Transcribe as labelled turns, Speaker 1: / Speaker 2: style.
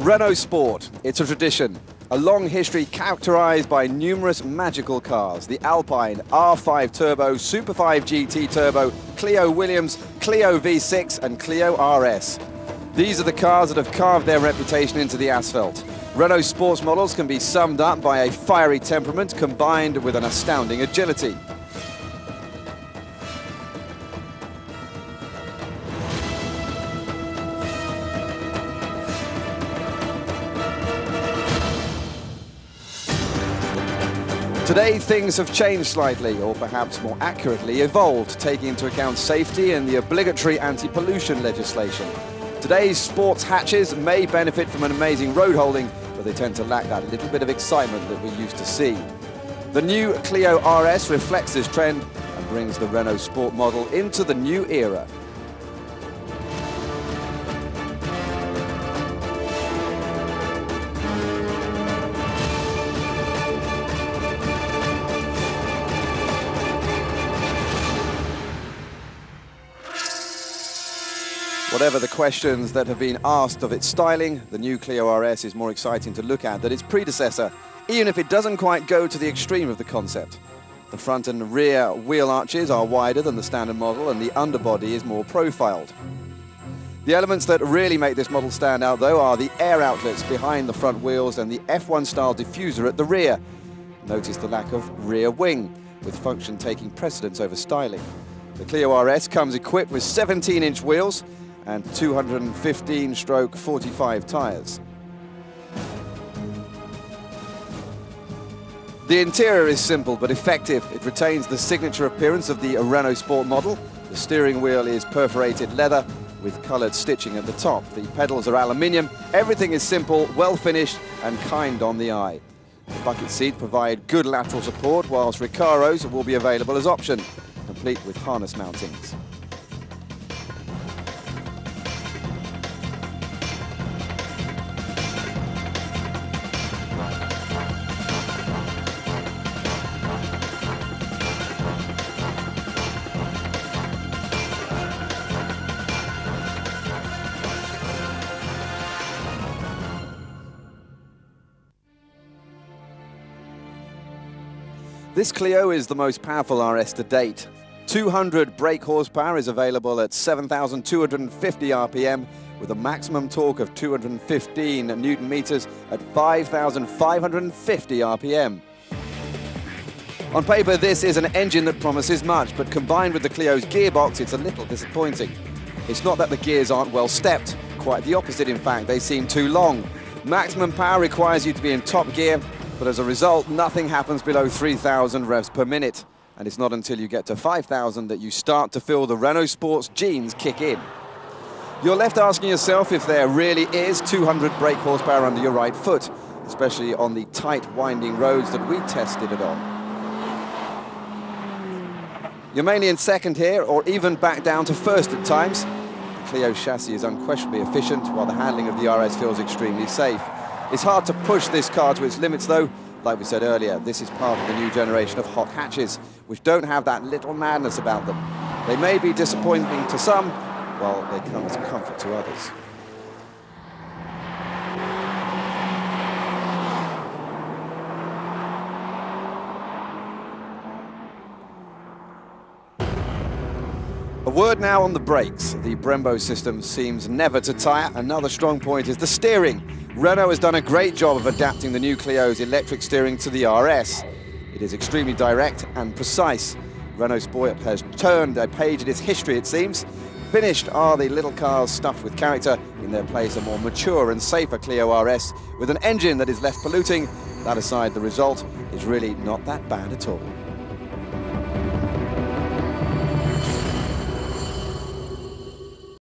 Speaker 1: Renault Sport, it's a tradition, a long history characterised by numerous magical cars. The Alpine, R5 Turbo, Super 5 GT Turbo, Clio Williams, Clio V6 and Clio RS. These are the cars that have carved their reputation into the asphalt. Renault Sport's models can be summed up by a fiery temperament combined with an astounding agility. Today, things have changed slightly, or perhaps more accurately, evolved, taking into account safety and the obligatory anti-pollution legislation. Today's sports hatches may benefit from an amazing road holding, but they tend to lack that little bit of excitement that we used to see. The new Clio RS reflects this trend and brings the Renault Sport model into the new era. Whatever the questions that have been asked of its styling, the new Clio RS is more exciting to look at than its predecessor, even if it doesn't quite go to the extreme of the concept. The front and rear wheel arches are wider than the standard model and the underbody is more profiled. The elements that really make this model stand out, though, are the air outlets behind the front wheels and the F1-style diffuser at the rear. Notice the lack of rear wing, with function taking precedence over styling. The Clio RS comes equipped with 17-inch wheels and 215/45 tyres. The interior is simple but effective. It retains the signature appearance of the Renault Sport model. The steering wheel is perforated leather with coloured stitching at the top. The pedals are aluminium. Everything is simple, well finished and kind on the eye. The bucket seats provide good lateral support, whilst Recaros will be available as option, complete with harness mountings. This Clio is the most powerful RS to date. 200 brake horsepower is available at 7,250 RPM with a maximum torque of 215 Newton meters at 5,550 RPM. On paper, this is an engine that promises much, but combined with the Clio's gearbox, it's a little disappointing. It's not that the gears aren't well stepped, quite the opposite in fact, they seem too long. Maximum power requires you to be in top gear, but as a result, nothing happens below 3,000 revs per minute. And it's not until you get to 5,000 that you start to feel the Renault Sport's genes kick in. You're left asking yourself if there really is 200 brake horsepower under your right foot, especially on the tight, winding roads that we tested it on. You're mainly in second here, or even back down to first at times. The Clio chassis is unquestionably efficient, while the handling of the RS feels extremely safe. It's hard to push this car to its limits, though. Like we said earlier, this is part of the new generation of hot hatches, which don't have that little madness about them. They may be disappointing to some, while they come as a comfort to others. A word now on the brakes. The Brembo system seems never to tire. Another strong point is the steering. Renault has done a great job of adapting the new Clio's electric steering to the RS. It is extremely direct and precise. Renault Sport has turned a page in its history, it seems. Finished are the little cars stuffed with character. In their place, a more mature and safer Clio RS with an engine that is less polluting. That aside, the result is really not that bad at all.